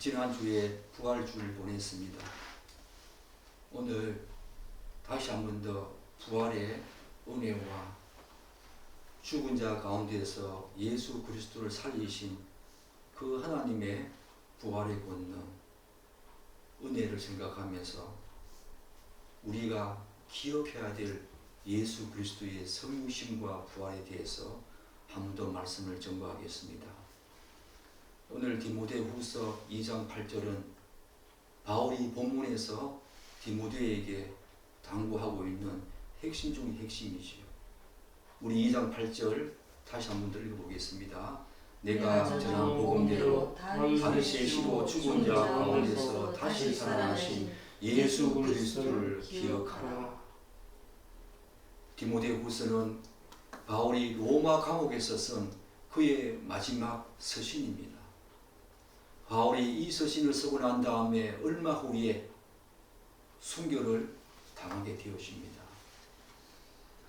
지난주에 부활주를 보냈습니다. 오늘 다시 한 번 더 부활의 은혜와 죽은 자 가운데서 예수 그리스도를 살리신 그 하나님의 부활의 권능, 은혜를 생각하면서 우리가 기억해야 될 예수 그리스도의 성육신과 부활에 대해서 한 번 더 말씀을 전거하겠습니다. 오늘 디모데후서 2장 8절은 바울이 본문에서 디모데에게 당부하고 있는 핵심 중의 핵심이지요. 우리 2장 8절 다시 한 번 더 읽어보겠습니다. 내가 전한 복음대로 다윗의 씨로 죽은 자 가운데서 다시 살아나신 예수 그리스도를 기억하라. 디모데후서는 바울이 로마 감옥에서 쓴 그의 마지막 서신입니다. 바울이 이 서신을 쓰고 난 다음에 얼마 후에 순교를 당하게 되었습니다.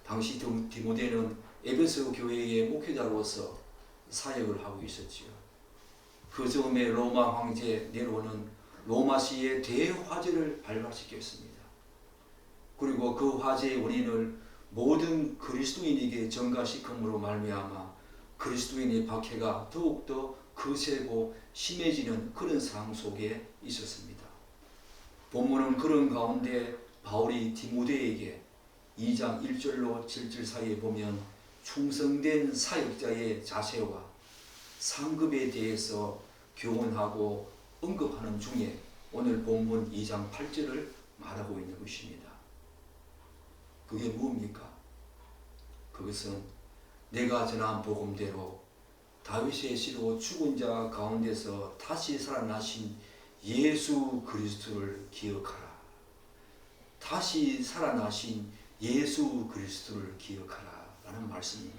당시 디모데는 에베소 교회의 목회자로서 사역을 하고 있었지요. 그 즈음에 로마 황제 네로는 로마시의 대화재를 발발시켰습니다. 그리고 그 화재의 원인을 모든 그리스도인에게 전가시킴으로 말미암아 그리스도인의 박해가 더욱더 거세고 심해지는 그런 상황 속에 있었습니다. 본문은 그런 가운데 바울이 디모데에게 2장 1절로 7절 사이에 보면 충성된 사역자의 자세와 상급에 대해서 교훈하고 언급하는 중에 오늘 본문 2장 8절을 말하고 있는 것입니다. 그게 무엇입니까? 그것은 내가 전한 복음대로 다윗의 씨로 죽은 자 가운데서 다시 살아나신 예수 그리스도를 기억하라. 다시 살아나신 예수 그리스도를 기억하라 라는 말씀입니다.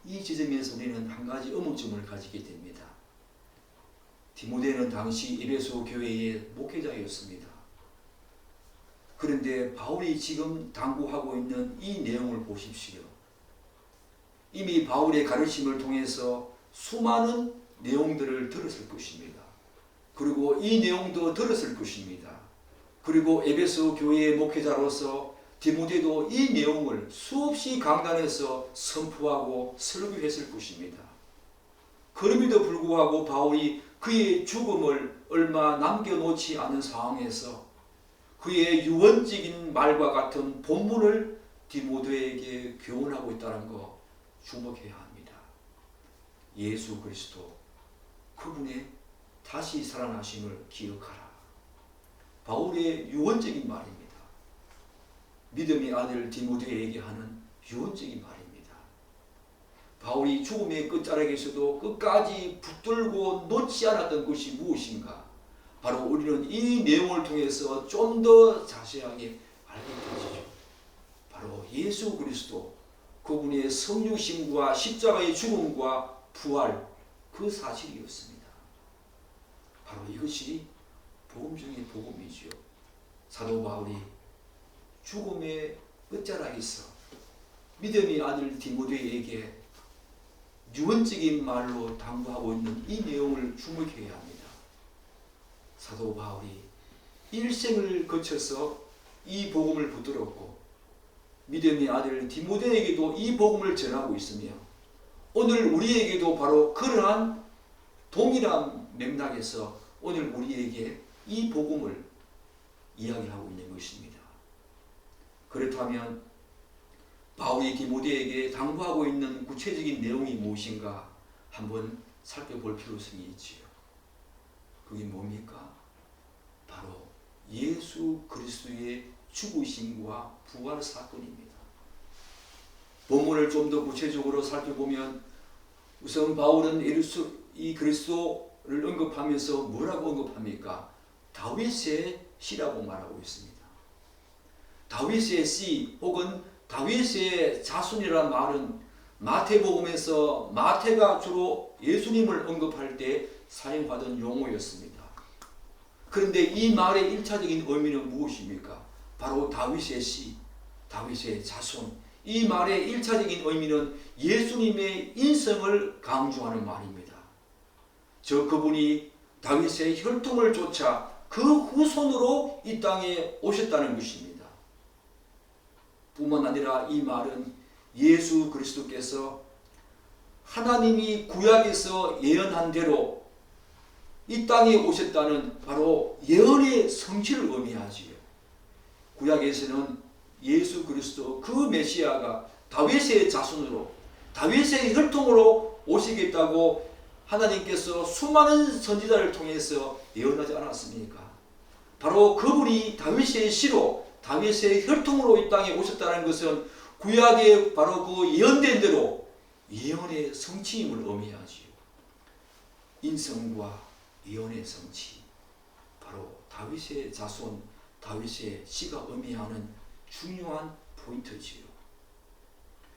이 지점에서 우리는 한 가지 의문점을 가지게 됩니다. 디모데는 당시 에베소 교회의 목회자였습니다. 그런데 바울이 지금 당부하고 있는 이 내용을 보십시오. 이미 바울의 가르침을 통해서 수많은 내용들을 들었을 것입니다. 그리고 이 내용도 들었을 것입니다. 그리고 에베소 교회의 목회자로서 디모데도 이 내용을 수없이 강단에서 선포하고 설교했을 것입니다. 그럼에도 불구하고 바울이 그의 죽음을 얼마 남겨놓지 않은 상황에서 그의 유언적인 말과 같은 본문을 디모데에게 교훈하고 있다는 거 주목해야 합니다. 예수 그리스도 그분의 다시 살아나심을 기억하라. 바울의 유언적인 말입니다. 믿음의 아들 디모데에게 하는 유언적인 말입니다. 바울이 죽음의 끝자락에서도 끝까지 붙들고 놓지 않았던 것이 무엇인가? 바로 우리는 이 내용을 통해서 좀 더 자세하게 알게 되죠. 바로 예수 그리스도 그분의 성육신과 십자가의 죽음과 부활 그 사실이었습니다. 바로 이것이 복음 중의 복음이지요. 사도 바울이 죽음의 끝자락에서 믿음의 아들 디모데에게 유언적인 말로 당부하고 있는 이 내용을 주목해야 합니다. 사도 바울이 일생을 거쳐서 이 복음을 붙들었고 믿음의 아들 디모데에게도 이 복음을 전하고 있으며 오늘 우리에게도 바로 그러한 동일한 맥락에서 오늘 우리에게 이 복음을 이야기하고 있는 것입니다. 그렇다면 바울이 디모데에게 당부하고 있는 구체적인 내용이 무엇인가 한번 살펴볼 필요성이 있지요. 그게 뭡니까? 바로 예수 그리스도의 죽으심과 부활 사건입니다. 본문을 좀 더 구체적으로 살펴보면 우선 바울은 이 그리스도를 언급하면서 뭐라고 언급합니까? 다윗의 씨라고 말하고 있습니다. 다윗의 씨 혹은 다윗의 자손이라는 말은 마태복음에서 마태가 주로 예수님을 언급할 때 사용하던 용어였습니다. 그런데 이 말의 1차적인 의미는 무엇입니까? 바로 다윗의 씨, 다윗의 자손. 이 말의 1차적인 의미는 예수님의 인성을 강조하는 말입니다. 그분이 다윗의 혈통을 쫓아 그 후손으로 이 땅에 오셨다는 것입니다. 뿐만 아니라 이 말은 예수 그리스도께서 하나님이 구약에서 예언한 대로 이 땅에 오셨다는 바로 예언의 성취를 의미하지요. 구약에서는 예수 그리스도 그 메시아가 다윗의 자손으로 다윗의 혈통으로 오시겠다고 하나님께서 수많은 선지자를 통해서 예언하지 않았습니까? 바로 그분이 다윗의 씨로 다윗의 혈통으로 이 땅에 오셨다는 것은 구약의 바로 그 예언된 대로 예언의 성취임을 의미하지요. 인성과 예언의 성취, 바로 다윗의 자손, 다윗의 씨가 의미하는 중요한 포인트지요.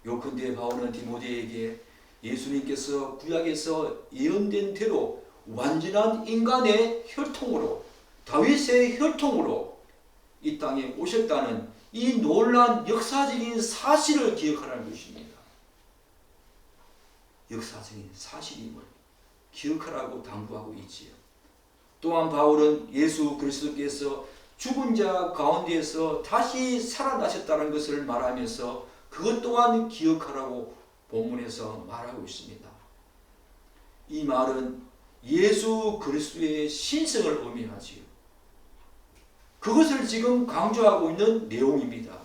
요컨대 바울은 디모데에게 예수님께서 구약에서 예언된 대로 완전한 인간의 혈통으로 다윗의 혈통으로 이 땅에 오셨다는 이 놀라운 역사적인 사실을 기억하라는 것입니다. 역사적인 사실임을 기억하라고 당부하고 있지요. 또한 바울은 예수 그리스도께서 죽은 자 가운데에서 다시 살아나셨다는 것을 말하면서 그것 또한 기억하라고 본문에서 말하고 있습니다. 이 말은 예수 그리스도의 신성을 의미하지요. 그것을 지금 강조하고 있는 내용입니다.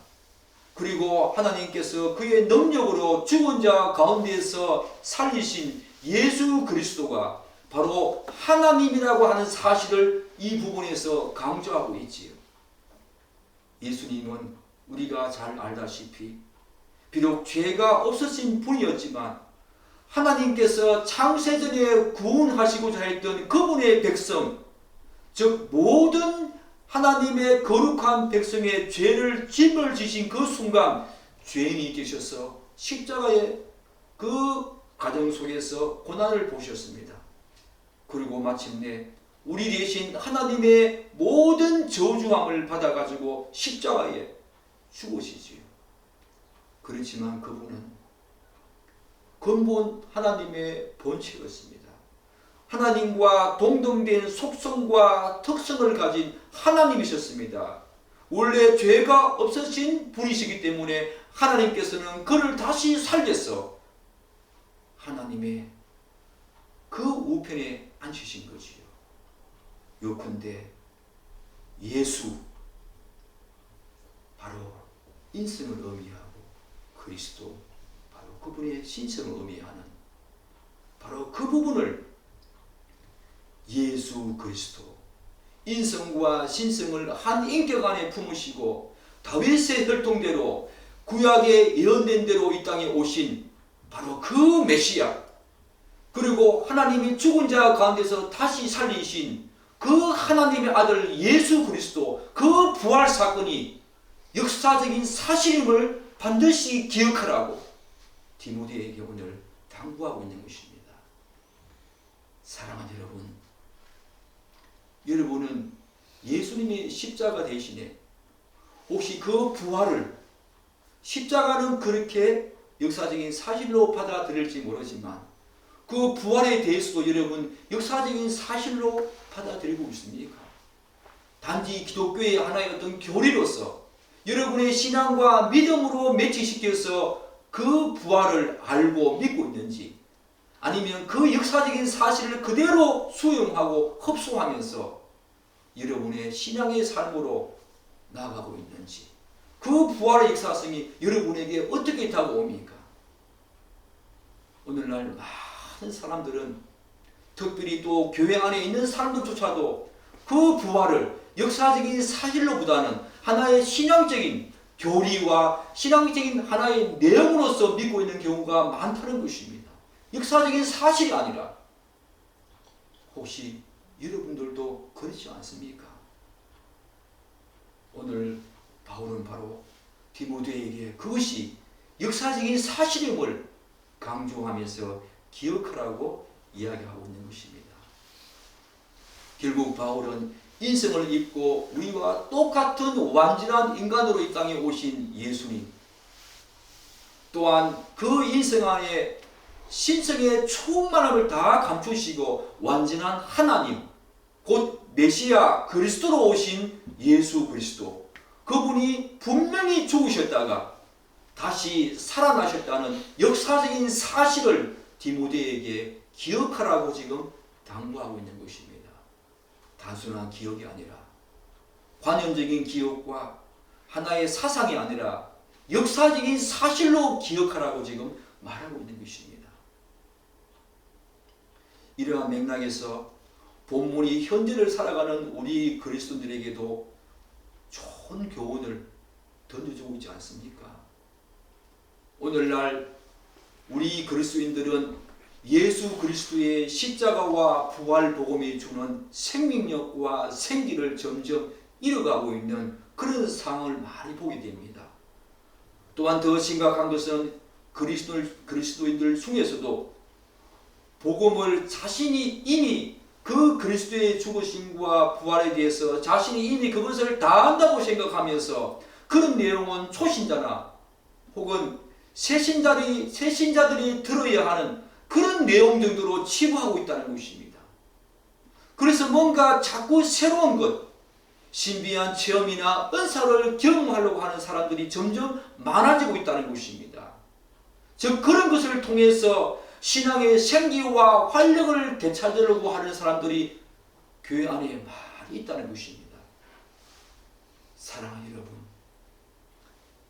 그리고 하나님께서 그의 능력으로 죽은 자 가운데에서 살리신 예수 그리스도가 바로 하나님이라고 하는 사실을 이 부분에서 강조하고 있지요. 예수님은 우리가 잘 알다시피 비록 죄가 없으신 분이었지만 하나님께서 창세전에 구원하시고자 했던 그분의 백성, 즉 모든 하나님의 거룩한 백성의 죄를 짐을 지신 그 순간 죄인이 되셔서 십자가의 그 과정 속에서 고난을 보셨습니다. 그리고 마침내 우리 대신 하나님의 모든 저주함을 받아가지고 십자가에 죽으시지요. 그렇지만 그분은 근본 하나님의 본체였습니다. 하나님과 동등된 속성과 특성을 가진 하나님이셨습니다. 원래 죄가 없으신 분이시기 때문에 하나님께서는 그를 다시 살려서 하나님의 그 우편에 앉히신 거지요. 요컨대 예수, 바로 인성을 의미하고 그리스도, 바로 그분의 신성을 의미하는 바로 그 부분을 예수 그리스도, 인성과 신성을 한 인격 안에 품으시고 다윗의 혈통대로 구약에 예언된 대로 이 땅에 오신 바로 그 메시아, 그리고 하나님이 죽은 자 가운데서 다시 살리신 그 하나님의 아들 예수 그리스도, 그 부활 사건이 역사적인 사실임을 반드시 기억하라고 디모데에게 오늘 당부하고 있는 것입니다. 사랑하는 여러분, 여러분은 예수님의 십자가 대신에 혹시 그 부활을, 십자가는 그렇게 역사적인 사실로 받아들일지 모르지만 그 부활에 대해서도 여러분 역사적인 사실로 받아들이고 있습니까? 단지 기독교의 하나의 어떤 교리로서 여러분의 신앙과 믿음으로 매치시켜서 그 부활을 알고 믿고 있는지, 아니면 그 역사적인 사실을 그대로 수용하고 흡수하면서 여러분의 신앙의 삶으로 나아가고 있는지, 그 부활의 역사성이 여러분에게 어떻게 다가옵니까? 오늘날 많은 사람들은, 특별히 또 교회 안에 있는 사람들조차도 그 부활을 역사적인 사실로보다는 하나의 신앙적인 교리와 신앙적인 하나의 내용으로서 믿고 있는 경우가 많다는 것입니다. 역사적인 사실이 아니라. 혹시 여러분들도 그렇지 않습니까? 오늘 바울은 바로 디모데에게 그것이 역사적인 사실임을 강조하면서 기억하라고 이야기하고 있는 것입니다. 결국 바울은 인성을 입고 우리와 똑같은 완전한 인간으로 이 땅에 오신 예수님, 또한 그 인성 안에 신성의 충만함을 다 감추시고 완전한 하나님, 곧 메시아 그리스도로 오신 예수 그리스도, 그분이 분명히 죽으셨다가 다시 살아나셨다는 역사적인 사실을 디모데에게 기억하라고 지금 당부하고 있는 것입니다. 단순한 기억이 아니라, 관념적인 기억과 하나의 사상이 아니라 역사적인 사실로 기억하라고 지금 말하고 있는 것입니다. 이러한 맥락에서 본문이 현재를 살아가는 우리 그리스도인들에게도 좋은 교훈을 던져주고 있지 않습니까? 오늘날 우리 그리스도인들은 예수 그리스도의 십자가와 부활 복음이 주는 생명력과 생기를 점점 잃어가고 있는 그런 상황을 많이 보게 됩니다. 또한 더 심각한 것은 그리스도인들 중에서도 복음을 자신이 이미 그 그리스도의 죽으심과 부활에 대해서 자신이 이미 그것을 다 안다고 생각하면서 그런 내용은 초신자나 혹은 새신자들이 들어야 하는 그런 내용 정도로 치부하고 있다는 것입니다. 그래서 뭔가 자꾸 새로운 것, 신비한 체험이나 은사를 경험하려고 하는 사람들이 점점 많아지고 있다는 것입니다. 즉 그런 것을 통해서 신앙의 생기와 활력을 되찾으려고 하는 사람들이 교회 안에 많이 있다는 것입니다. 사랑하는 여러분,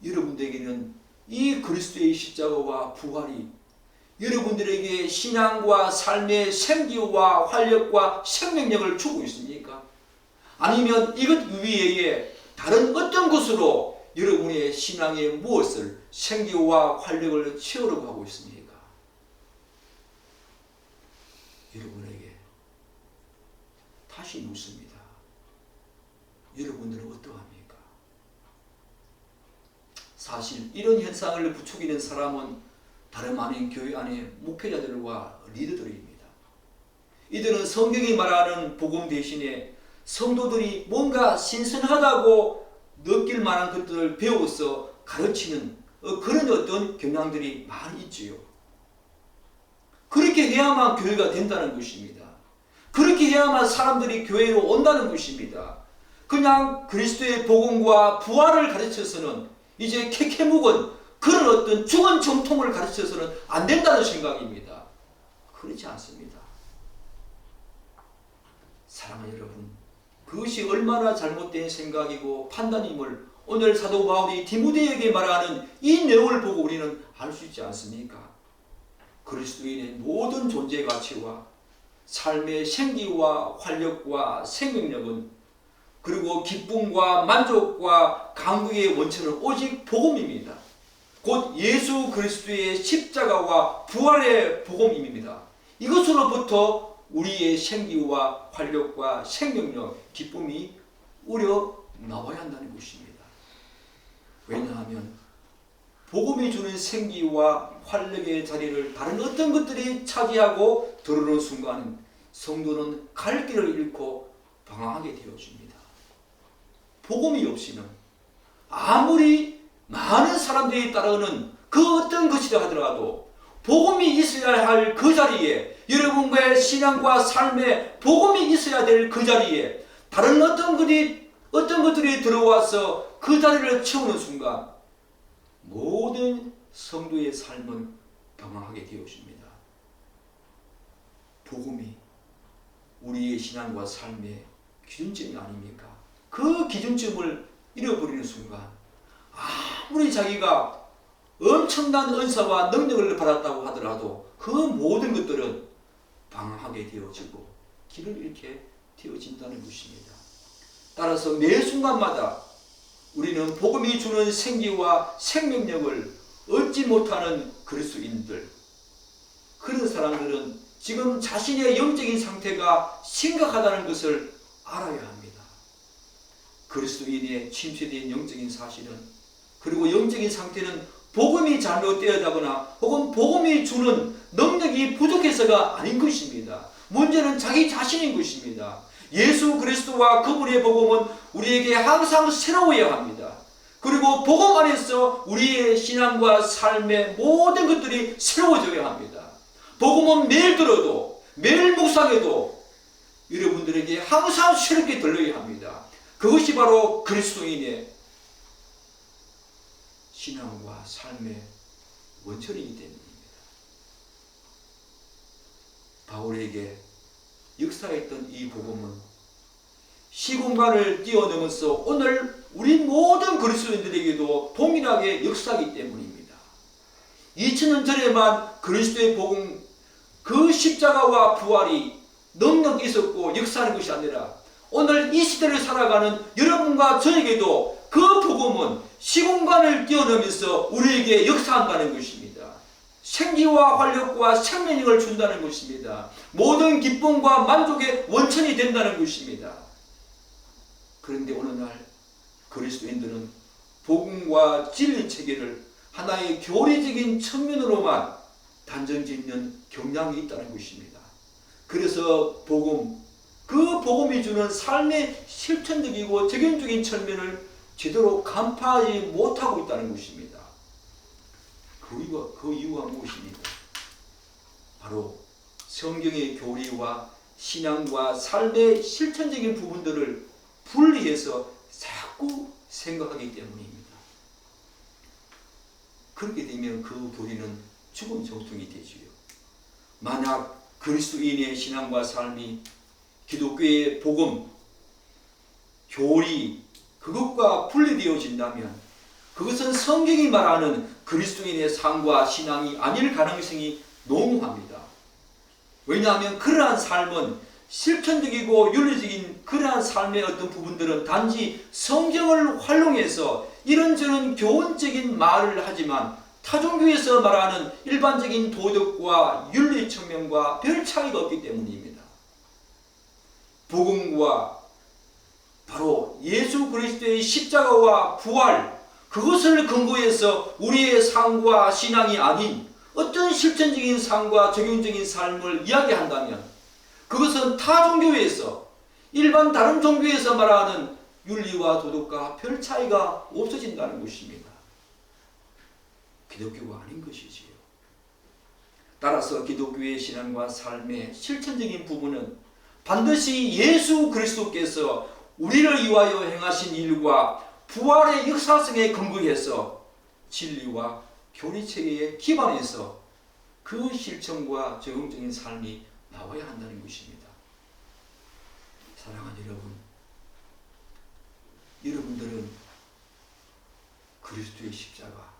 여러분들에게는 이 그리스도의 십자가와 부활이 여러분들에게 신앙과 삶의 생기와 활력과 생명력을 주고 있습니까? 아니면 이것 위에 다른 어떤 것으로 여러분의 신앙의 무엇을 생기와 활력을 채우려고 하고 있습니까? 여러분에게 다시 묻습니다. 여러분들은 어떠합니까? 사실 이런 현상을 부추기는 사람은 다름 아닌 교회 안의 목회자들과 리더들입니다. 이들은 성경이 말하는 복음 대신에 성도들이 뭔가 신선하다고 느낄 만한 것들을 배워서 가르치는 그런 어떤 경향들이 많이 있지요. 그렇게 해야만 교회가 된다는 것입니다. 그렇게 해야만 사람들이 교회로 온다는 것입니다. 그냥 그리스도의 복음과 부활을 가르쳐서는 이제 캐캐묵은 그런 어떤 죽은 정통을 가르쳐서는 안 된다는 생각입니다. 그렇지 않습니다. 사랑하는 여러분, 그것이 얼마나 잘못된 생각이고 판단임을 오늘 사도 바울이 디모데에게 말하는 이 내용을 보고 우리는 알 수 있지 않습니까? 그리스도인의 모든 존재 가치와 삶의 생기와 활력과 생명력은, 그리고 기쁨과 만족과 강구의 원천은 오직 복음입니다. 곧 예수 그리스도의 십자가와 부활의 복음입니다. 이것으로부터 우리의 생기와 활력과 생명력, 기쁨이 우러나와야 한다는 것입니다. 왜냐하면 복음이 주는 생기와 활력의 자리를 다른 어떤 것들이 차지하고 들어오는 순간 성도는 갈 길을 잃고 방황하게 되어집니다. 복음이 없이는 아무리 많은 사람들이 따라오는 그 어떤 것이라 하더라도 복음이 있어야 할 그 자리에, 여러분과의 신앙과 삶에 복음이 있어야 될 그 자리에 다른 어떤 것들이 들어와서 그 자리를 채우는 순간 모든 성도의 삶은 방황하게 되어집니다. 복음이 우리의 신앙과 삶의 기준점이 아닙니까? 그 기준점을 잃어버리는 순간 아무리 자기가 엄청난 은사와 능력을 받았다고 하더라도 그 모든 것들은 방황하게 되어지고 길을 잃게 되어진다는 것입니다. 따라서 매 순간마다 우리는 복음이 주는 생기와 생명력을 얻지 못하는 그리스도인들, 그런 사람들은 지금 자신의 영적인 상태가 심각하다는 것을 알아야 합니다. 그리스도인의 침체된 영적인 사실은, 그리고 영적인 상태는 복음이 잘못되었다거나 혹은 복음이 주는 능력이 부족해서가 아닌 것입니다. 문제는 자기 자신인 것입니다. 예수 그리스도와 그분의 복음은 우리에게 항상 새로워야 합니다. 그리고 복음 안에서 우리의 신앙과 삶의 모든 것들이 새로워져야 합니다. 복음은 매일 들어도, 매일 묵상해도 여러분들의 여러분들에게 항상 새롭게 들려야 합니다. 그것이 바로 그리스도인의 신앙과 삶의 원천이기 때문입니다. 바울에게 역사했던 이 복음은 시공간을 뛰어넘어서 오늘 우리 모든 그리스도인들에게도 동일하게 역사하기 때문입니다. 2000년 전에만 그리스도의 복음, 그 십자가와 부활이 능력이 있었고 역사하는 것이 아니라 오늘 이 시대를 살아가는 여러분과 저에게도 그 복음은 시공간을 뛰어넘으면서 우리에게 역사한다는 것입니다. 생기와 활력과 생명력을 준다는 것입니다. 모든 기쁨과 만족의 원천이 된다는 것입니다. 그런데 어느 날 그리스도인들은 복음과 진리 체계를 하나의 교리적인 측면으로만 단정짓는 경향이 있다는 것입니다. 그래서 복음, 그 복음이 주는 삶의 실천적이고 적용적인 측면을 제대로 간파하지 못하고 있다는 것입니다. 그 이유가 무엇입니까? 바로 성경의 교리와 신앙과 삶의 실천적인 부분들을 분리해서 자꾸 생각하기 때문입니다. 그렇게 되면 그 교리는 죽음 정통이 되지요. 만약 그리스도인의 신앙과 삶이 기독교의 복음, 교리, 그것과 분리되어진다면 그것은 성경이 말하는 그리스도인의 삶과 신앙이 아닐 가능성이 농후합니다. 왜냐하면 그러한 삶은 실천적이고 윤리적인 그러한 삶의 어떤 부분들은 단지 성경을 활용해서 이런저런 교훈적인 말을 하지만 타종교에서 말하는 일반적인 도덕과 윤리 측면과 별 차이가 없기 때문입니다. 복음과 바로 예수 그리스도의 십자가와 부활, 그것을 근거해서 우리의 삶과 신앙이 아닌 어떤 실천적인 삶과 적용적인 삶을 이야기한다면 그것은 타 종교에서, 일반 다른 종교에서 말하는 윤리와 도덕과 별 차이가 없어진다는 것입니다. 기독교가 아닌 것이지요. 따라서 기독교의 신앙과 삶의 실천적인 부분은 반드시 예수 그리스도께서 우리를 위하여 행하신 일과 부활의 역사성에 근거해서 진리와 교리체계에 기반해서 그 실천과 적용적인 삶이 나와야 한다는 것입니다. 사랑하는 여러분, 여러분들은 그리스도의 십자가,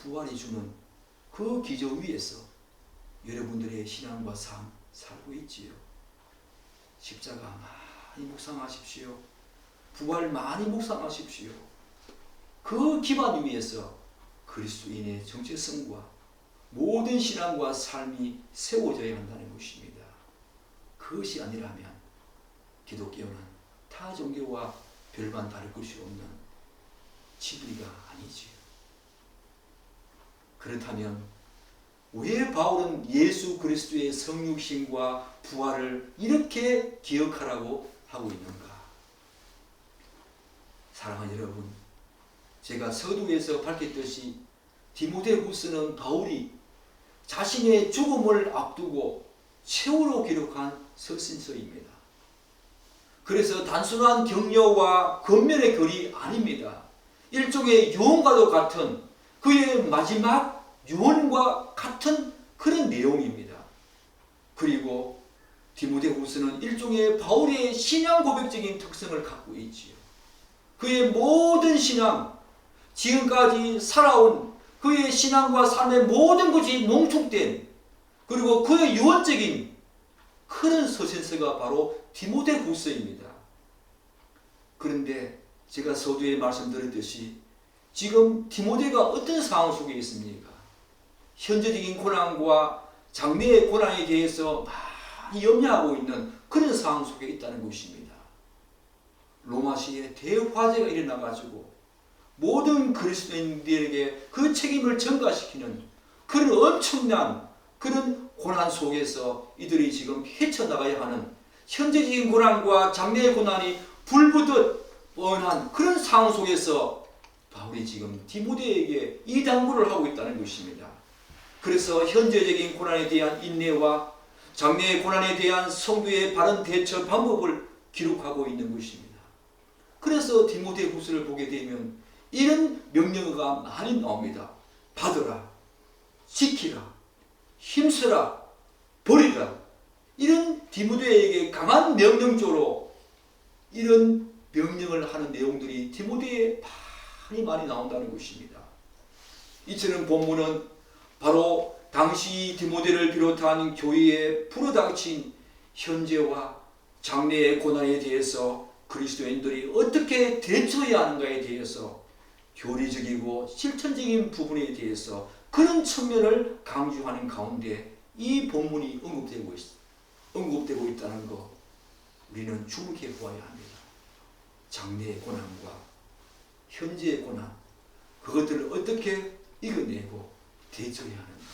부활이 주는 그 기저 위에서 여러분들의 신앙과 삶 살고 있지요. 십자가 많이 묵상하십시오. 부활 많이 묵상하십시오. 그 기반 위에서 그리스도인의 정체성과 모든 신앙과 삶이 세워져야 한다는 것입니다. 그것이 아니라면 기독교는 타 종교와 별반 다를 것이 없는 진리가 아니지요. 그렇다면 왜 바울은 예수 그리스도의 성육신과 부활을 이렇게 기억하라고 하고 있는가? 사랑하는 여러분, 제가 서두에서 밝혔듯이 디모데후서는 바울이 자신의 죽음을 앞두고 최후로 기록한 서신서입니다. 그래서 단순한 격려와 권면의 글이 아닙니다. 일종의 유언과도 같은 그의 마지막 유언과 같은 그런 내용입니다. 그리고 디모데후서는 일종의 바울의 신앙 고백적인 특성을 갖고 있지요. 그의 모든 신앙, 지금까지 살아온 그의 신앙과 삶의 모든 것이 농축된, 그리고 그의 유언적인 그런 서신서가 바로 디모데후서입니다. 그런데 제가 서두에 말씀드렸듯이 지금 디모데가 어떤 상황 속에 있습니까? 현재적인 고난과 장래의 고난에 대해서 많이 염려하고 있는 그런 상황 속에 있다는 것입니다. 로마시에 대화재가 일어나가지고 모든 그리스도인들에게 그 책임을 전가시키는 그런 엄청난 그런 고난 속에서 이들이 지금 헤쳐나가야 하는 현재적인 고난과 장래의 고난이 불붙듯 뻔한 그런 상황 속에서 바울이 지금 디모데에게 이 당부를 하고 있다는 것입니다. 그래서 현재적인 고난에 대한 인내와 장래의 고난에 대한 성도의 바른 대처 방법을 기록하고 있는 것입니다. 그래서 디모데후서를 보게 되면 이런 명령어가 많이 나옵니다. 받으라, 지키라, 힘쓰라, 버리라. 이런 디모데에게 강한 명령조로 이런 명령을 하는 내용들이 디모데에 많이 나온다는 것입니다. 이처럼 본문은 바로 당시 디모데를 비롯한 교회에 불어닥친 현재와 장래의 고난에 대해서 그리스도인들이 어떻게 대처해야 하는가에 대해서 교리적이고 실천적인 부분에 대해서 그런 측면을 강조하는 가운데 이 본문이 언급되고 있다는 것, 우리는 주목해 보아야 합니다. 장래의 고난과 현재의 고난, 그것들을 어떻게 이겨내고 대처해야 하는가.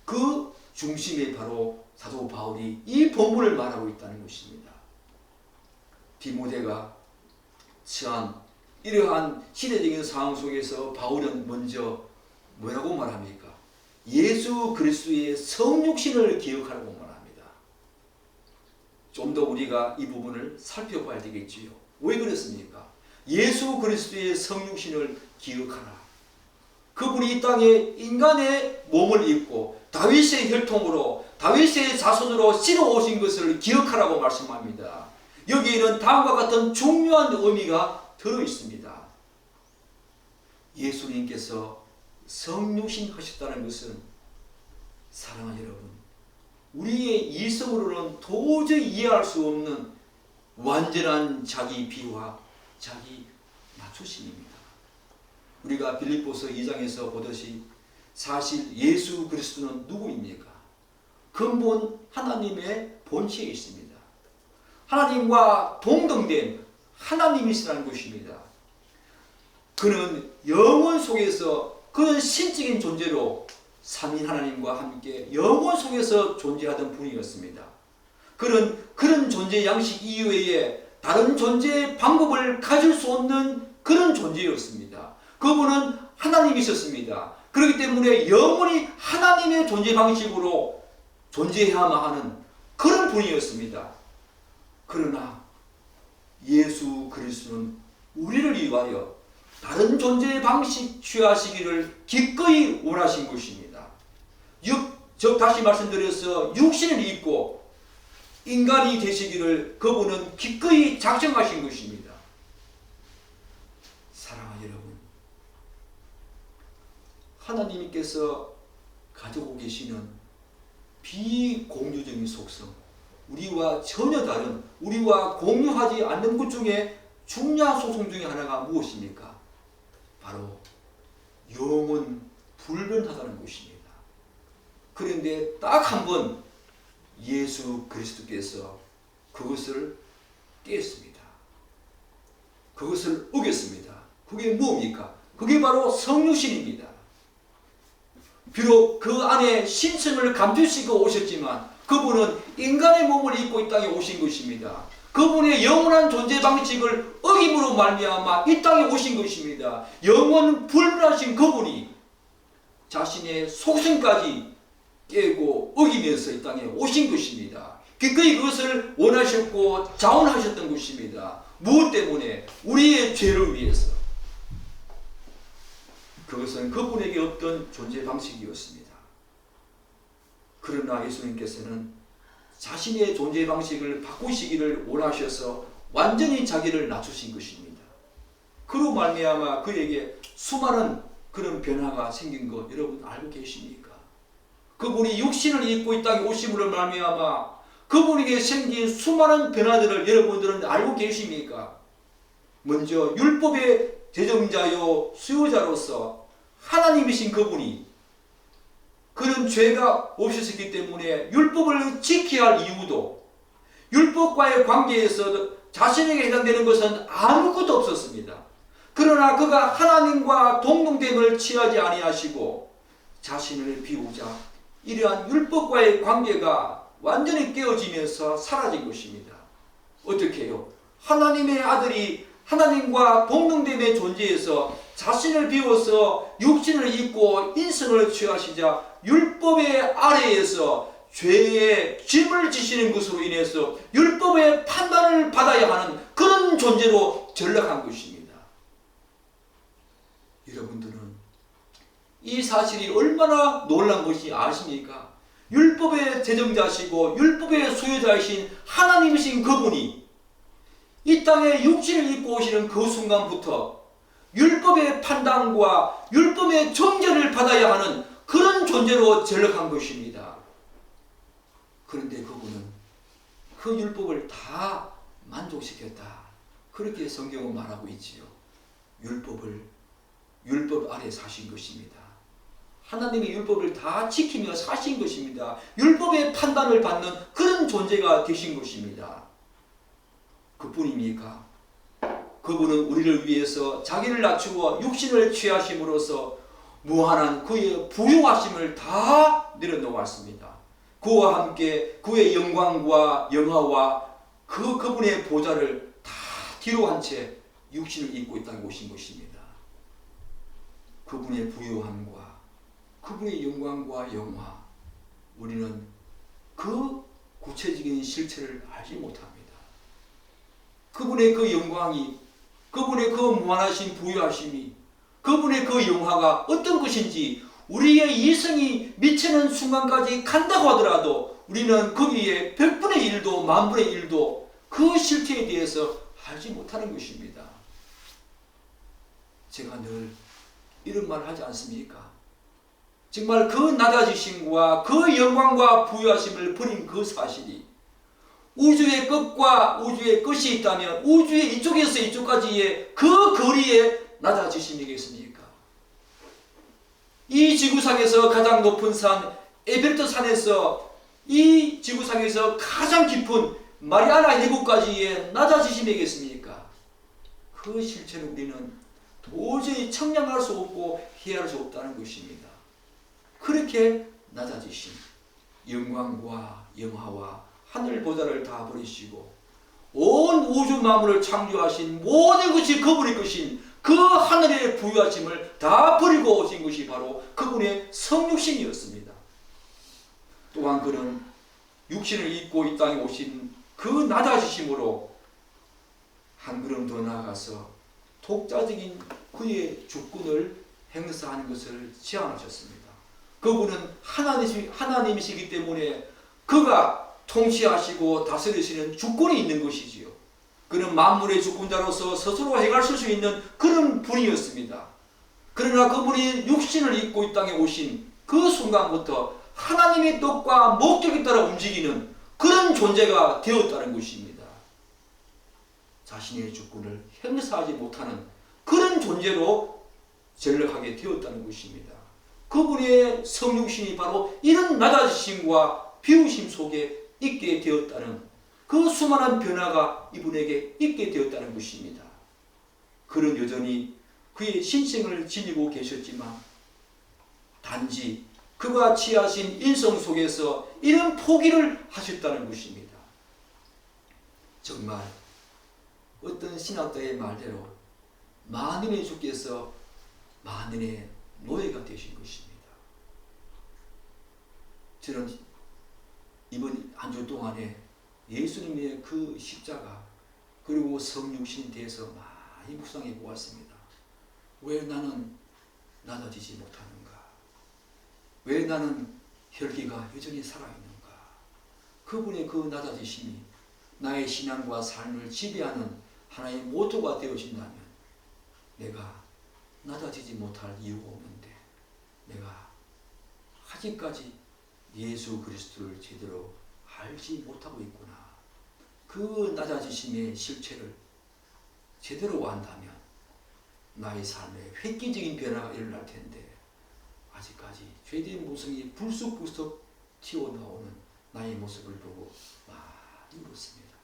그 중심에 바로 사도 바울이 이 본문을 말하고 있다는 것입니다. 디모데가 처한 이러한 시대적인 상황 속에서 바울은 먼저 뭐라고 말합니까? 예수 그리스도의 성육신을 기억하라고 말합니다. 좀 더 우리가 이 부분을 살펴봐야 되겠지요. 왜 그렇습니까? 예수 그리스도의 성육신을 기억하라. 그분이 이 땅에 인간의 몸을 입고 다윗의 혈통으로 다윗의 자손으로 씨로 오신 것을 기억하라고 말씀합니다. 여기에는 다음과 같은 중요한 의미가 들어있습니다. 예수님께서 성육신 하셨다는 것은 사랑하는 여러분, 우리의 이성으로는 도저히 이해할 수 없는 완전한 자기 비와 자기 낮추심입니다. 우리가 빌립보서 2장에서 보듯이 사실 예수 그리스도는 누구입니까? 근본 하나님의 본체에 있습니다. 하나님과 동등된 하나님이시라는 것입니다. 그는 영원 속에서 그는 신적인 존재로 삼위 하나님과 함께 영원 속에서 존재하던 분이었습니다. 그는 그런 존재 양식 이외에 다른 존재의 방법을 가질 수 없는 그런 존재였습니다. 그분은 하나님이셨습니다. 그렇기 때문에 영원히 하나님의 존재 방식으로 존재해야만 하는 그런 분이었습니다. 그러나 예수 그리스도는 우리를 위하여 다른 존재의 방식 취하시기를 기꺼이 원하신 것입니다. 즉 다시 말씀드려서 육신을 입고 인간이 되시기를 그분은 기꺼이 작정하신 것입니다. 사랑하는 여러분, 하나님께서 가지고 계시는 비공유적인 속성, 우리와 전혀 다른, 우리와 공유하지 않는 것 중에 중요한 속성 중에 하나가 무엇입니까? 바로 영은 불변하다는 것입니다. 그런데 딱 한 번 예수 그리스도께서 그것을 깼습니다. 그것을 어겼습니다. 그게 뭡니까? 그게 바로 성육신입니다. 비록 그 안에 신성을 감추시고 오셨지만 그분은 인간의 몸을 입고 이 땅에 오신 것입니다. 그분의 영원한 존재 방식을 어김으로 말미암아 이 땅에 오신 것입니다. 영원 불변하신 그분이 자신의 속성까지 깨고 어기면서 이 땅에 오신 것입니다. 기꺼이 그것을 원하셨고 자원하셨던 것입니다. 무엇 때문에? 우리의 죄를 위해서. 그것은 그분에게 없던 존재 방식이었습니다. 그러나 예수님께서는 자신의 존재 방식을 바꾸시기를 원하셔서 완전히 자기를 낮추신 것입니다. 그로 말미암아 그에게 수많은 그런 변화가 생긴 것 여러분 알고 계십니까? 그분이 육신을 입고 이 땅에 오심으로 말미암아 그분에게 생긴 수많은 변화들을 여러분들은 알고 계십니까? 먼저 율법의 제정자요 수요자로서 하나님이신 그분이 그런 죄가 없으셨기 때문에 율법을 지켜야 할 이유도 율법과의 관계에서 자신에게 해당되는 것은 아무것도 없었습니다. 그러나 그가 하나님과 동등됨을 취하지 아니하시고 자신을 비우자 이러한 율법과의 관계가 완전히 깨어지면서 사라진 것입니다. 어떻게 해요? 하나님의 아들이 하나님과 동등됨의 존재에서 자신을 비워서 육신을 입고 인성을 취하시자 율법의 아래에서 죄의 짐을 지시는 것으로 인해서 율법의 판단을 받아야 하는 그런 존재로 전락한 것입니다. 여러분들은 이 사실이 얼마나 놀란 것이 아십니까? 율법의 제정자시고 율법의 수요자이신 하나님이신 그분이 이 땅에 육신을 입고 오시는 그 순간부터 율법의 판단과 율법의 정죄를 받아야 하는 그런 존재로 전락한 것입니다. 그런데 그분은 그 율법을 다 만족시켰다. 그렇게 성경은 말하고 있지요. 율법 아래 사신 것입니다. 하나님의 율법을 다 지키며 사신 것입니다. 율법의 판단을 받는 그런 존재가 되신 것입니다. 그뿐입니까? 그분은 우리를 위해서 자기를 낮추어 육신을 취하심으로써 무한한 그의 부유하심을 다 내려놓았습니다. 그와 함께 그의 영광과 영화와 그분의 보좌를 다 뒤로 한 채 육신을 입고 이 땅에 오신 것입니다. 그분의 부유함과 그분의 영광과 영화, 우리는 그 구체적인 실체를 알지 못합니다. 그분의 그 영광이, 그분의 그 무한하신 부유하심이, 그분의 그 영화가 어떤 것인지 우리의 이성이 미치는 순간까지 간다고 하더라도 우리는 거기에 100분의 1도 만분의 1도 그 실체에 대해서 알지 못하는 것입니다. 제가 늘 이런 말을 하지 않습니까? 정말 그 낮아지심과 그 영광과 부유하심을 버린 그 사실이 우주의 끝과 우주의 끝이 있다면 우주의 이쪽에서 이쪽까지의 그 거리에 낮아지심이겠습니까? 이 지구상에서 가장 높은 산 에베레스트 산에서 이 지구상에서 가장 깊은 마리아나 해구까지의 낮아지심이겠습니까? 그 실체를 우리는 도저히 청량할 수 없고 이해할 수 없다는 것입니다. 그렇게 낮아지신 영광과 영화와 하늘 보좌를 다 버리시고 온 우주 만물을 창조하신 모든 것이 그분의 것인 그 하늘의 부유하심을 다 버리고 오신 것이 바로 그분의 성육신이었습니다. 또한 그는 육신을 입고 이 땅에 오신 그 낮아지심으로 한 걸음 더 나아가서 독자적인 그의 주권을 행사하는 것을 제안하셨습니다. 그분은 하나님이시기 때문에 그가 통치하시고 다스리시는 주권이 있는 것이지요. 그는 만물의 주권자로서 스스로 해결할 수 있는 그런 분이었습니다. 그러나 그분이 육신을 입고 이 땅에 오신 그 순간부터 하나님의 뜻과 목적에 따라 움직이는 그런 존재가 되었다는 것입니다. 자신의 주권을 행사하지 못하는 그런 존재로 전락하게 되었다는 것입니다. 그분의 성육신이 바로 이런 낮아지심과 비우심 속에 있게 되었다는 그 수많은 변화가 이분에게 있게 되었다는 것입니다. 그는 여전히 그의 신생을 지니고 계셨지만 단지 그가 취하신 인성 속에서 이런 포기를 하셨다는 것입니다. 정말 어떤 신학자의 말대로 만인의 주께서 만인의 노예가 되신 것입니다. 저는 이번 한 주 동안에 예수님의 그 십자가 그리고 성육신에 대해서 많이 묵상해 보았습니다. 왜 나는 낮아지지 못하는가? 왜 나는 혈기가 여전히 살아있는가? 그분의 그 낮아지심이 나의 신앙과 삶을 지배하는 하나의 모토가 되어진다면 내가 낮아지지 못할 이유가 없는데 내가 아직까지 예수 그리스도를 제대로 알지 못하고 있구나. 그 낮아지심의 실체를 제대로 안다면 나의 삶에 획기적인 변화가 일어날 텐데 아직까지 죄된 모습이 불쑥불쑥 튀어나오는 나의 모습을 보고 많이 울었습니다.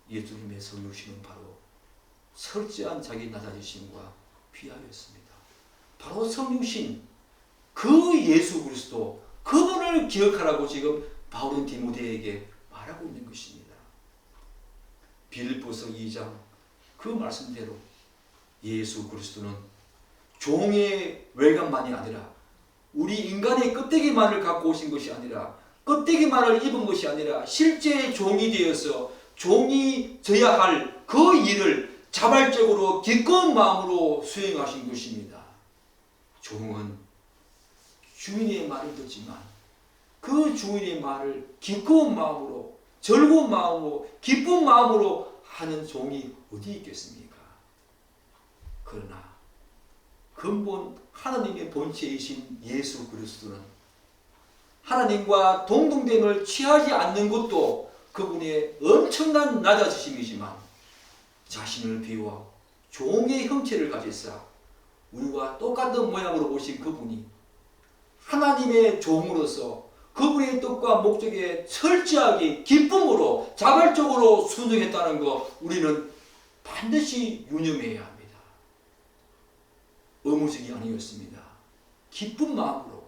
예수님의 성육신은 바로 철저한 자기 낮아지심과 귀하였습니다. 바로 성육신 그 예수 그리스도 그분을 기억하라고 지금 바울은 디모데에게 말하고 있는 것입니다. 빌립보서 2장 그 말씀대로 예수 그리스도는 종의 외관만이 아니라 우리 인간의 껍데기만을 갖고 오신 것이 아니라 껍데기만을 입은 것이 아니라 실제 종이 되어서 종이 져야 할 그 일을 자발적으로 기꺼운 마음으로 수행하신 것입니다. 종은 주인의 말을 듣지만 그 주인의 말을 기꺼운 마음으로, 즐거운 마음으로, 기쁜 마음으로 하는 종이 어디 있겠습니까? 그러나 근본 하나님의 본체이신 예수 그리스도는 하나님과 동등됨을 취하지 않는 것도 그분의 엄청난 낮아지심이지만 자신을 비워 종의 형체를 가지사 우리와 똑같은 모양으로 오신 그분이 하나님의 종으로서 그분의 뜻과 목적에 철저하게 기쁨으로 자발적으로 순종했다는 거 우리는 반드시 유념해야 합니다. 의무적이 아니었습니다. 기쁜 마음으로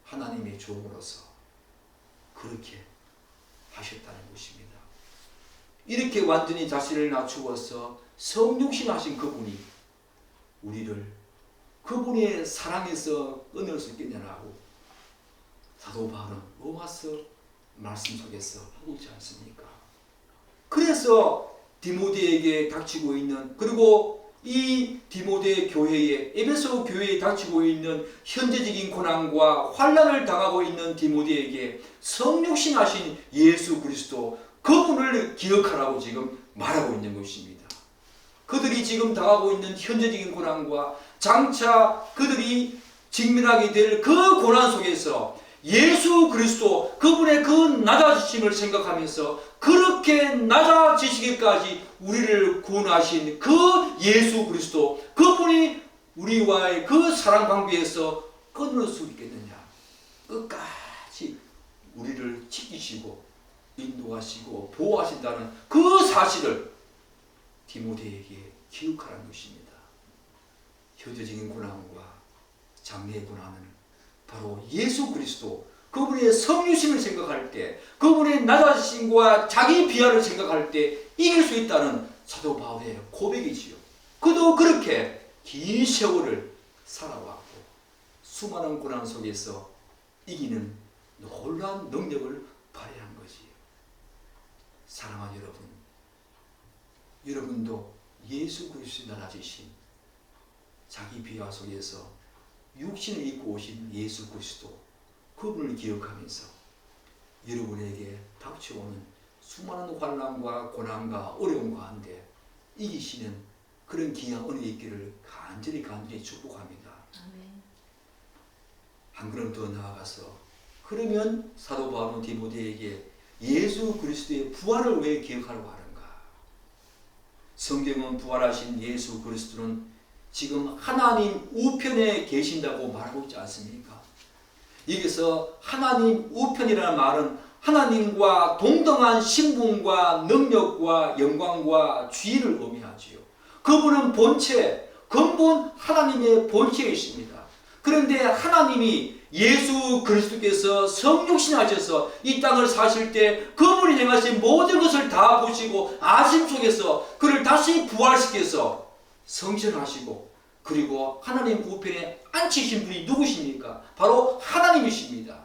하나님의 종으로서 그렇게 하셨다는 것입니다. 이렇게 완전히 자신을 낮추어서 성육신하신 그분이 우리를 그분의 사랑에서 끊을 수 있겠냐라고 사도 바울은 로마서 말씀 속에서 하고 있지 않습니까? 그래서 디모데에게 닥치고 있는, 그리고 이 디모데 교회에, 에베소 교회에 닥치고 있는 현재적인 고난과 환난을 당하고 있는 디모데에게 성육신하신 예수 그리스도 그분을 기억하라고 지금 말하고 있는 것입니다. 그들이 지금 당하고 있는 현재적인 고난과 장차 그들이 직면하게 될 그 고난 속에서 예수 그리스도 그분의 그 낮아지심을 생각하면서 그렇게 낮아지시기까지 우리를 구원하신 그 예수 그리스도 그분이 우리와의 그 사랑 관계에서 끊을 수 있겠느냐, 끝까지 우리를 지키시고 인도하시고 보호하신다는 그 사실을 디모데에게 기억하라는 것입니다. 현재적인 고난과 장래의 고난은 바로 예수 그리스도 그분의 성유심을 생각할 때, 그분의 낮아지심과 자기 비하를 생각할 때 이길 수 있다는 사도 바울의 고백이지요. 그도 그렇게 긴 세월을 살아왔고 수많은 고난 속에서 이기는 놀라운 능력을 발휘한 거지요. 사랑하는 여러분, 여러분도 예수 그리스도의 낮아지심, 자기 비하 속에서 육신을 입고 오신 예수 그리스도 그분을 기억하면서 여러분에게 닥쳐오는 수많은 환난과 고난과 어려움 가운데 이기시는 그런 귀한 은혜 있기를 간절히 축복합니다. 아멘. 한 걸음 더 나아가서, 그러면 사도 바울은 디모데에게 예수 그리스도의 부활을 왜 기억하라고 하는가? 성경은 부활하신 예수 그리스도는 지금 하나님 우편에 계신다고 말하고 있지 않습니까? 여기서 하나님 우편이라는 말은 하나님과 동등한 신분과 능력과 영광과 지위를 의미하지요. 그분은 본체, 근본 하나님의 본체이십니다. 그런데 하나님이 예수 그리스도께서 성육신하셔서 이 땅을 사실 때 그분이 행하신 모든 것을 다 보시고 아심 속에서 그를 다시 부활시켜서 성전하시고 그리고 하나님 우편에 앉히신 분이 누구십니까? 바로 하나님이십니다.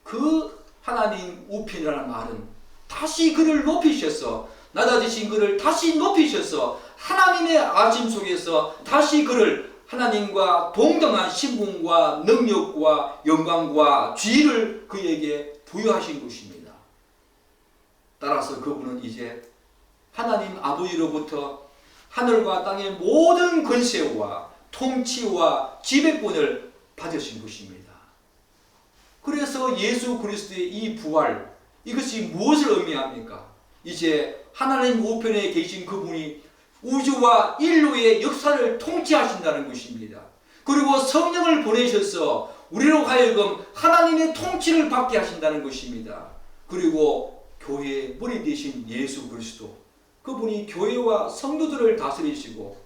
그 하나님 우편이라는 말은 다시 그를 높이셔서, 낮아지신 그를 다시 높이셔서 하나님의 아심 속에서 다시 그를 하나님과 동등한 신분과 능력과 영광과 지위를 그에게 부여하신 것입니다. 따라서 그분은 이제 하나님 아버지로부터 하늘과 땅의 모든 권세와 통치와 지배권을 받으신 것입니다. 그래서 예수 그리스도의 이 부활, 이것이 무엇을 의미합니까? 이제 하나님 우편에 계신 그분이 우주와 인류의 역사를 통치하신다는 것입니다. 그리고 성령을 보내셔서 우리로 하여금 하나님의 통치를 받게 하신다는 것입니다. 그리고 교회의 머리 되신 예수 그리스도, 그분이 교회와 성도들을 다스리시고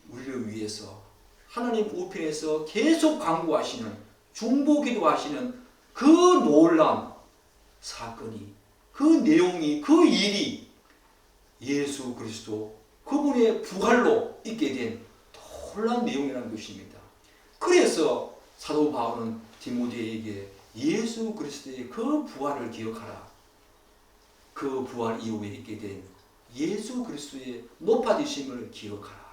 우리를 위해서 하나님 우편에서 계속 강구하시는, 중보기도하시는 그 놀라운 사건이, 그 내용이, 그 일이 예수 그리스도 그분의 부활로 있게 된 놀라운 내용이라는 것입니다. 그래서 사도 바울은 디모데에게 예수 그리스도의 그 부활을 기억하라. 그 부활 이후에 있게 된 예수 그리스도의 높아지심을 기억하라.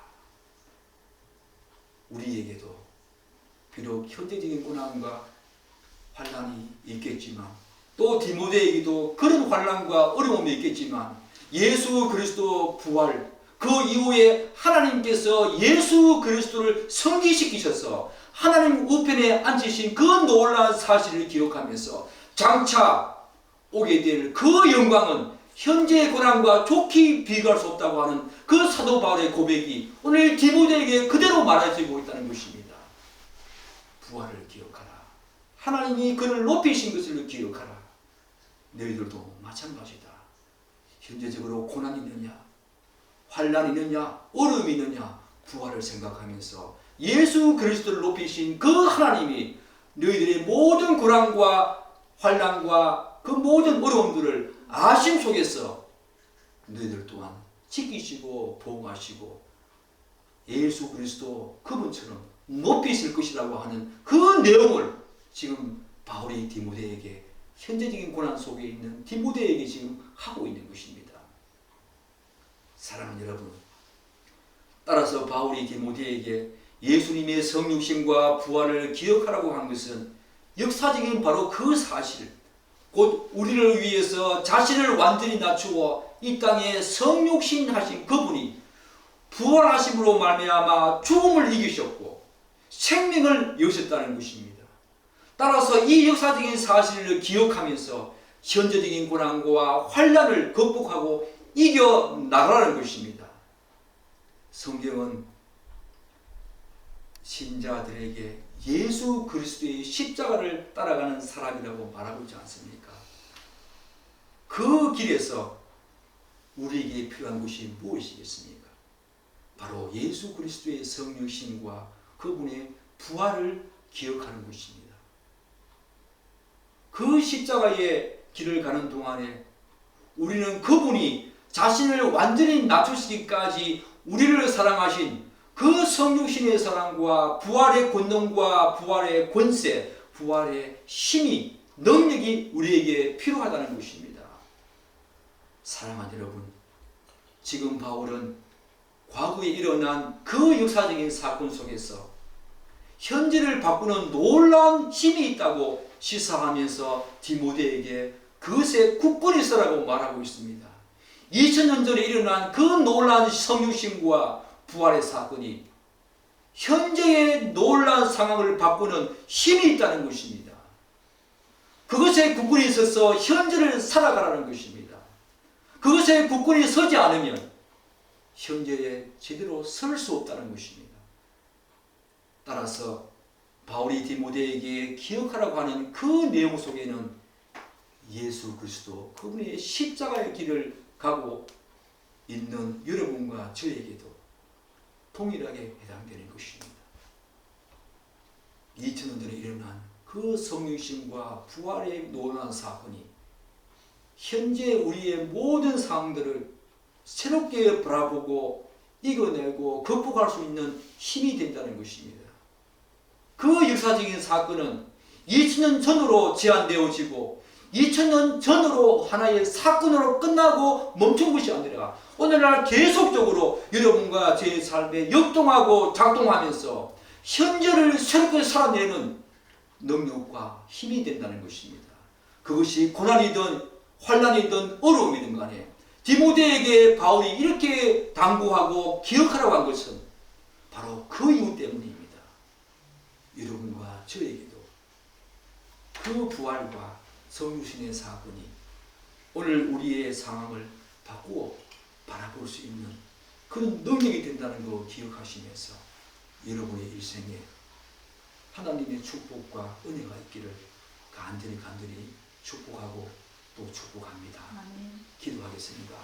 우리에게도 비록 현재적인 고난과 환난이 있겠지만, 또 디모데에게도 그런 환난과 어려움이 있겠지만, 예수 그리스도 부활, 그 이후에 하나님께서 예수 그리스도를 성기시키셔서 하나님 우편에 앉으신 그 놀라운 사실을 기억하면서 장차 오게 될 그 영광은 현재의 고난과 좋게 비교할 수 없다고 하는 그 사도 바울의 고백이 오늘 디모데에게 그대로 말해지고 있다는 것입니다. 부활을 기억하라. 하나님이 그를 높이신 것을 기억하라. 너희들도 마찬가지다. 현재적으로 고난이 있느냐, 환난이 있느냐, 어려움이 있느냐, 부활을 생각하면서 예수 그리스도를 높이신 그 하나님이 너희들의 모든 고난과 환난과 그 모든 어려움들을 아심 속에서 너희들 또한 지키시고 보호하시고 예수 그리스도 그분처럼 높이실 것이라고 하는 그 내용을 지금 바울이 디모데에게, 현재적인 고난 속에 있는 디모데에게 지금 하고 있는 것입니다. 사랑하는 여러분, 따라서 바울이 디모데에게 예수님의 성육신과 부활을 기억하라고 한 것은 역사적인 바로 그 사실, 곧 우리를 위해서 자신을 완전히 낮추어 이 땅에 성육신하신 그분이 부활하심으로 말미암아 죽음을 이기셨고 생명을 여셨다는 것입니다. 따라서 이 역사적인 사실을 기억하면서 현재적인 고난과 환난을 극복하고 이겨 나가라는 것입니다. 성경은 신자들에게 예수 그리스도의 십자가를 따라가는 사람이라고 말하고 있지 않습니까? 그 길에서 우리에게 필요한 것이 무엇이겠습니까? 바로 예수 그리스도의 성육신과 그분의 부활을 기억하는 것입니다. 그 십자가의 길을 가는 동안에 우리는 그분이 자신을 완전히 낮추시기까지 우리를 사랑하신 그 성육신의 사랑과 부활의 권능과 부활의 권세, 부활의 힘이, 능력이 우리에게 필요하다는 것입니다. 사랑하는 여러분, 지금 바울은 과거에 일어난 그 역사적인 사건 속에서 현재를 바꾸는 놀라운 힘이 있다고 시사하면서 디모데에게 그것에 굳건히 서라고 말하고 있습니다. 2000년 전에 일어난 그 놀라운 성육신과 부활의 사건이 현재의 놀라운 상황을 바꾸는 힘이 있다는 것입니다. 그것에 굳건히 서서 현재를 살아가라는 것입니다. 그것에 굳건히 서지 않으면 현재에 제대로 설 수 없다는 것입니다. 따라서 바울이 디모데에게 기억하라고 하는 그 내용 속에는 예수 그리스도 그분의 십자가의 길을 가고 있는 여러분과 저에게도 동일하게 해당되는 것입니다. 2000년 전에 일어난 그 성육신과 부활의 놀라운 사건이 현재 우리의 모든 상황들을 새롭게 바라보고 이겨내고 극복할 수 있는 힘이 된다는 것입니다. 그 역사적인 사건은 2000년 전으로 제한되어지고 2000년 전으로 하나의 사건으로 끝나고 멈춘 것이 아니라 오늘날 계속적으로 여러분과 제 삶에 역동하고 작동하면서 현재를 새롭게 살아내는 능력과 힘이 된다는 것입니다. 그것이 고난이든 환난이든 어려움이든 간에 디모데에게 바울이 이렇게 당부하고 기억하라고 한 것은 바로 그 이유 때문입니다. 여러분과 저에게도 그 부활과 성육신의 사건이 오늘 우리의 상황을 바꾸어 바라볼 수 있는 그런 능력이 된다는 거 기억하시면서 여러분의 일생에 하나님의 축복과 은혜가 있기를 간절히 축복하고 또 축복합니다. 기도하겠습니다.